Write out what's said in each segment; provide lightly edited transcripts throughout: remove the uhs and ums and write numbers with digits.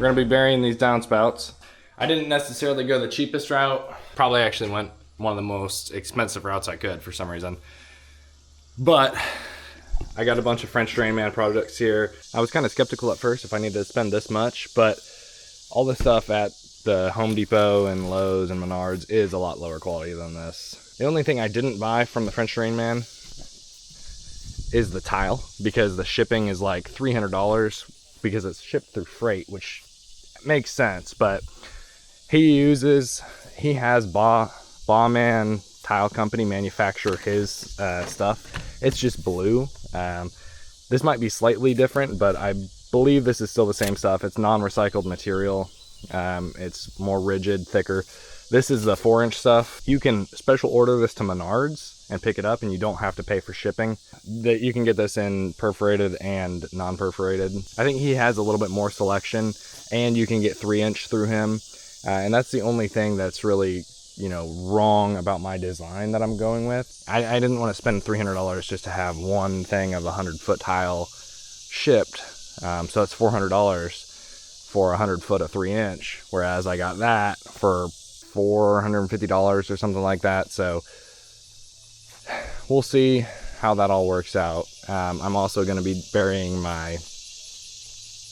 We're gonna be burying these downspouts. I didn't necessarily go the cheapest route. Probably actually went one of the most expensive routes I could for some reason. But I got a bunch of French Drain Man products here. I was kind of skeptical at first if I needed to spend this much, but all the stuff at the Home Depot and Lowe's and Menards is a lot lower quality than this. The only thing I didn't buy from the French Drain Man is the tile, because the shipping is like $300 because it's shipped through freight, which makes sense. But he has Bauman Tile Company manufacture his stuff. It's just blue. This might be slightly different, but I believe this is still the same stuff. It's non-recycled material. It's more rigid, thicker. This is the 4-inch stuff. You can special order this to Menards and pick it up, and you don't have to pay for shipping. You can get this in perforated and non-perforated. I think he has a little bit more selection, and you can get 3-inch through him. And that's the only thing that's really, you know, wrong about my design that I'm going with. I didn't want to spend $300 just to have one thing of a 100-foot tile shipped. So that's $400 for a 100-foot of 3-inch, whereas I got that for $450 or something like that. So we'll see how that all works out. I'm also going to be burying my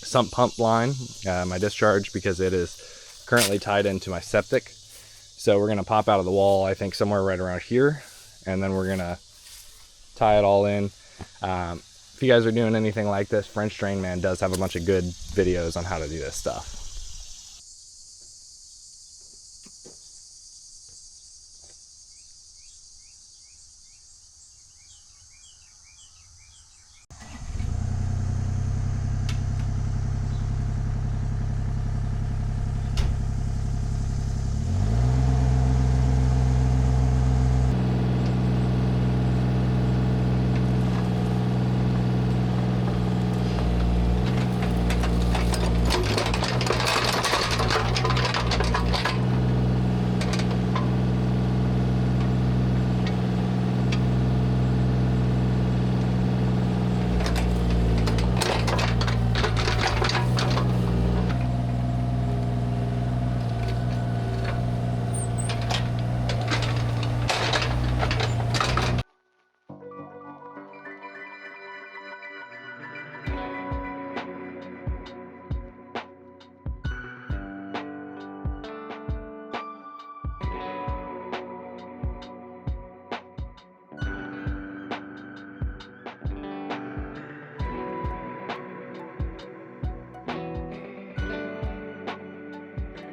sump pump line, my discharge, because it is currently tied into my septic. So we're going to pop out of the wall, I think somewhere right around here, and then we're going to tie it all in. If you guys are doing anything like this, French Drain Man does have a bunch of good videos on how to do this stuff.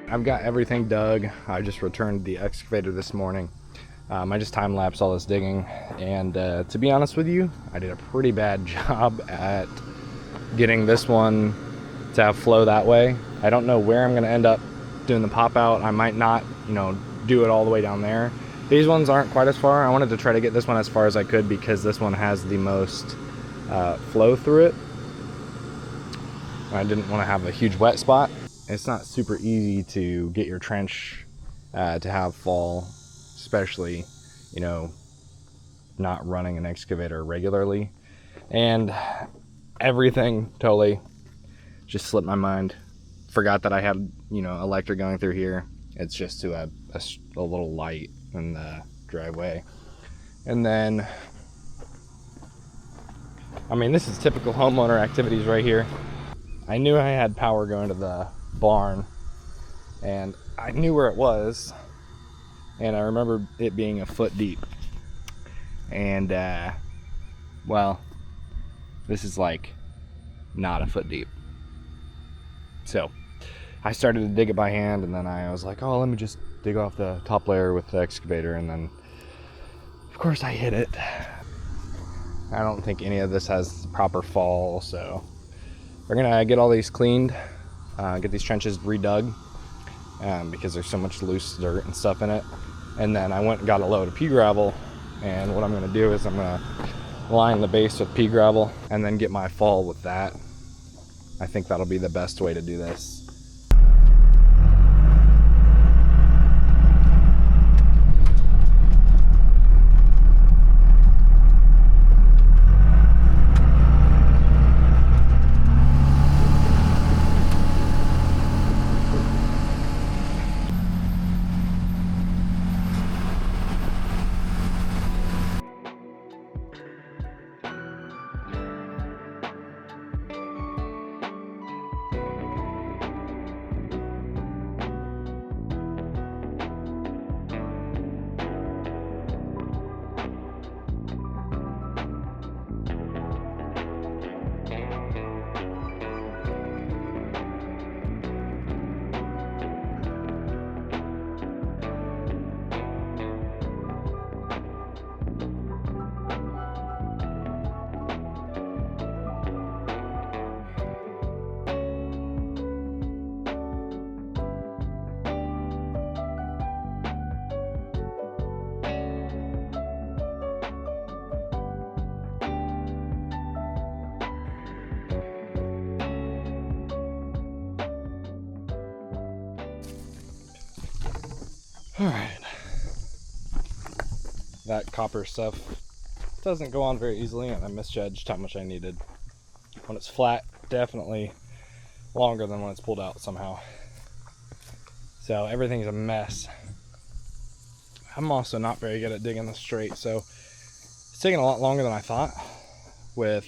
I've got everything dug. I just returned the excavator this morning. I just time-lapsed all this digging, and to be honest with you, I did a pretty bad job at getting this one to have flow that way. I don't know where I'm going to end up doing the pop-out. I might not, you know, do it all the way down there. These ones aren't quite as far. I wanted to try to get this one as far as I could because this one has the most flow through it. I didn't want to have a huge wet spot. It's not super easy to get your trench to have fall, especially, you know, not running an excavator regularly. And everything totally just slipped my mind. Forgot that I had, you know, electric going through here. It's just to a little light in the driveway. And then, I mean, this is typical homeowner activities right here. I knew I had power going to the barn, and I knew where it was, and I remember it being a foot deep. And well, this is like not a foot deep. So I started to dig it by hand, and then I was like, oh, let me just dig off the top layer with the excavator, and then of course I hit it. I don't think any of this has proper fall, so we're gonna get all these cleaned, get these trenches redug, because there's so much loose dirt and stuff in it. And then I went and got a load of pea gravel, and what I'm gonna do is I'm gonna line the base with pea gravel and then get my fall with that. I think that'll be the best way to do this. All right. That copper stuff doesn't go on very easily, and I misjudged how much I needed. When it's flat, definitely longer than when it's pulled out somehow. So everything's a mess. I'm also not very good at digging this straight, so it's taking a lot longer than I thought with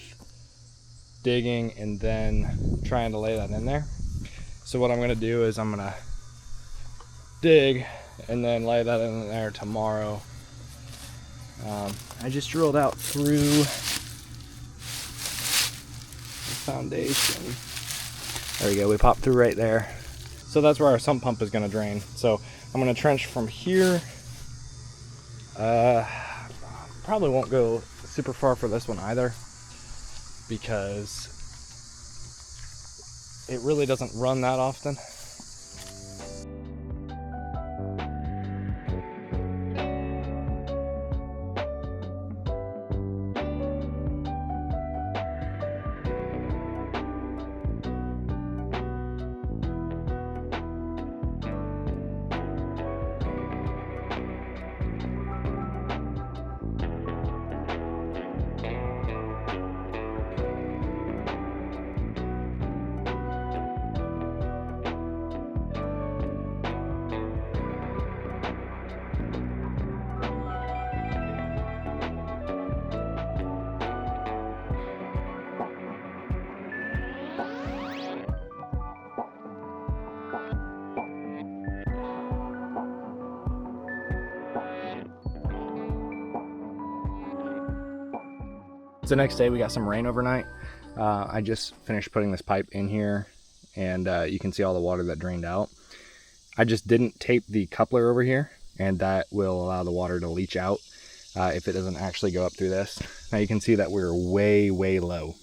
digging and then trying to lay that in there. So what I'm gonna do is I'm gonna dig and then lay that in there tomorrow. I just drilled out through the foundation. There we go, we popped through right there. So that's where our sump pump is gonna drain. So I'm gonna trench from here. Probably won't go super far for this one either, because it really doesn't run that often. The next day we got some rain overnight. I just finished putting this pipe in here, and you can see all the water that drained out. I just didn't tape the coupler over here, and that will allow the water to leach out if it doesn't actually go up through this. Now you can see that we're way low.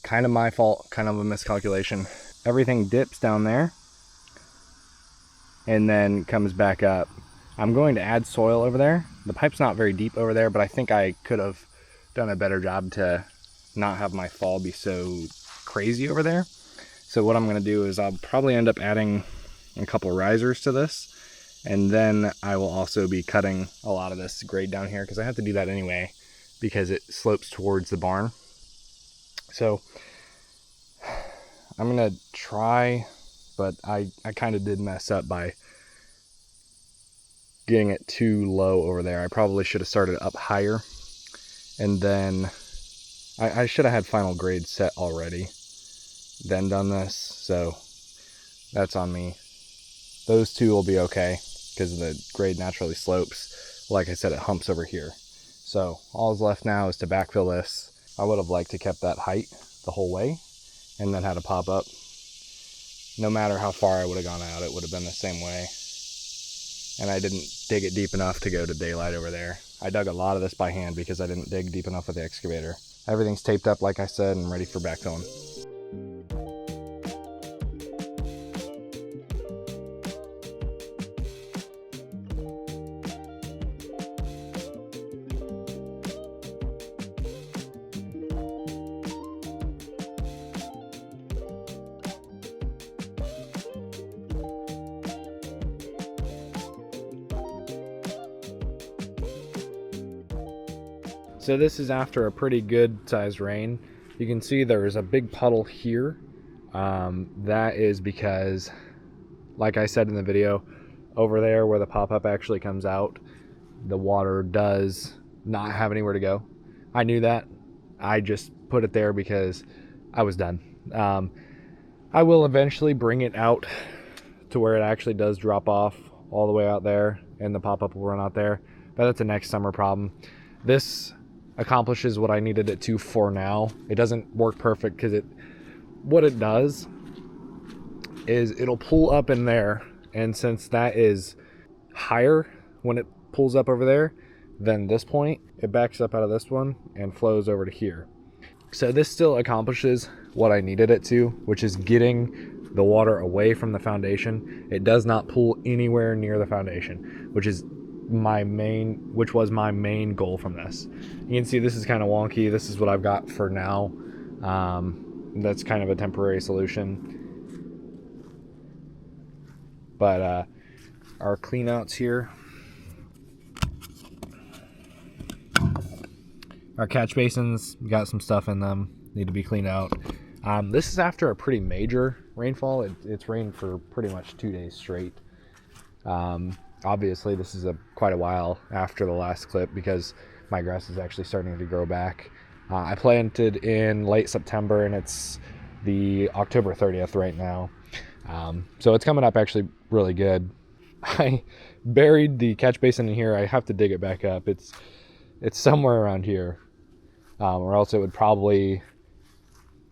Kind of my fault, kind of a miscalculation. Everything dips down there and then comes back up. I'm going to add soil over there. The pipe's not very deep over there, but I think I could have done a better job to not have my fall be so crazy over there. So what I'm gonna do is I'll probably end up adding a couple risers to this, and then I will also be cutting a lot of this grade down here, because I have to do that anyway because it slopes towards the barn. So I'm gonna try, but I kind of did mess up by getting it too low over there. I probably should have started up higher, and then I should have had final grade set already, then done this. So that's on me. Those two will be okay because the grade naturally slopes. Like I said, it humps over here. So all is left now is to backfill this. I would have liked to kept that height the whole way and then had a pop up. No matter how far I would have gone out, it would have been the same way. And I didn't dig it deep enough to go to daylight over there. I dug a lot of this by hand because I didn't dig deep enough with the excavator. Everything's taped up, like I said, and ready for backfilling. So this is after a pretty good sized rain. You can see there's a big puddle here. That is because, like I said in the video, over there where the pop-up actually comes out, the water does not have anywhere to go. I knew that. I just put it there because I was done. I will eventually bring it out to where it actually does drop off all the way out there and the pop-up will run out there, but that's a next summer problem. This accomplishes what I needed it to for now. It doesn't work perfect because what it does is it'll pull up in there, and since that is higher when it pulls up over there than this point, it backs up out of this one and flows over to here. So this still accomplishes what I needed it to, which is getting the water away from the foundation. It does not pull anywhere near the foundation, which was my main goal from this. You can see this is kind of wonky. This is what I've got for now. That's kind of a temporary solution, but our clean outs here. Our catch basins got some stuff in them, need to be cleaned out. This is after a pretty major rainfall. It's rained for pretty much 2 days straight. Obviously this is quite a while after the last clip because my grass is actually starting to grow back. I planted in late September and it's the October 30th right now. So it's coming up actually really good. I buried the catch basin in here. I have to dig it back up. It's somewhere around here, or else it would probably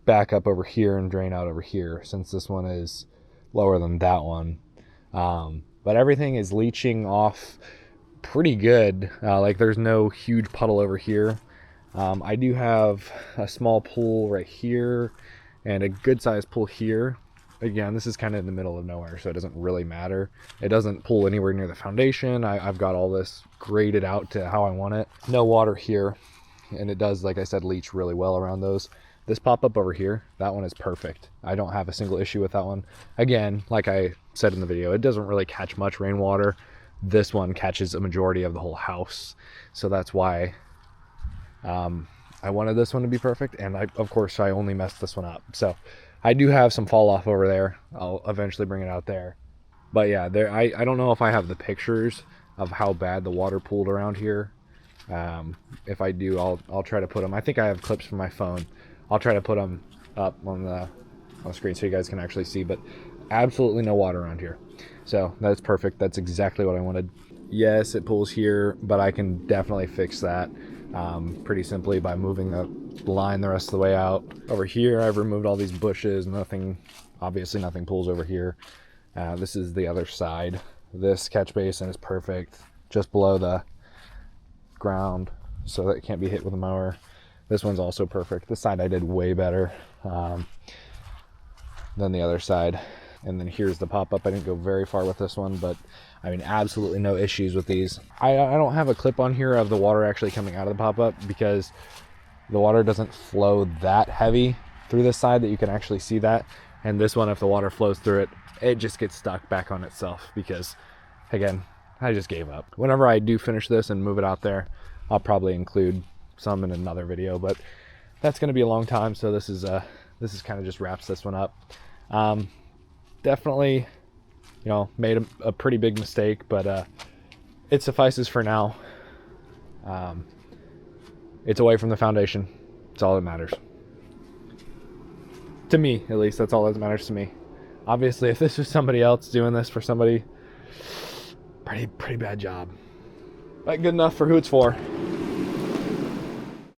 back up over here and drain out over here since this one is lower than that one. But everything is leaching off pretty good. Like there's no huge puddle over here. I do have a small pool right here and a good sized pool here. Again, this is kind of in the middle of nowhere, so it doesn't really matter. It doesn't pool anywhere near the foundation. I've got all this graded out to how I want it. No water here, and it does, like I said, leach really well around those. This pop-up over here, that one is perfect. I don't have a single issue with that one. Again, like I said in the video, it doesn't really catch much rainwater. This one catches a majority of the whole house, so that's why I wanted this one to be perfect, and of course I only messed this one up. So I do have some fall off over there. I'll eventually bring it out there. But yeah, I don't know if I have the pictures of how bad the water pooled around here. If I do, I'll try to put them. I think I have clips from my phone. I'll try to put them up on the screen so you guys can actually see, but absolutely no water around here. So that's perfect. That's exactly what I wanted. Yes, it pools here, but I can definitely fix that pretty simply by moving the line the rest of the way out. Over here, I've removed all these bushes. Obviously nothing pools over here. This is the other side. This catch basin is perfect, just below the ground, so that it can't be hit with a mower. This one's also perfect. This side I did way better than the other side. And then here's the pop-up. I didn't go very far with this one, but I mean, absolutely no issues with these. I don't have a clip on here of the water actually coming out of the pop-up because the water doesn't flow that heavy through this side that you can actually see that. And this one, if the water flows through it, it just gets stuck back on itself because, again, I just gave up. Whenever I do finish this and move it out there, I'll probably include some in another video, but that's going to be a long time, so this is kind of just wraps this one up. Definitely, you know, made a pretty big mistake, but it suffices for now. It's away from the foundation. It's all that matters. To me, at least, that's all that matters to me. Obviously, if this was somebody else doing this for somebody, pretty bad job. But good enough for who it's for.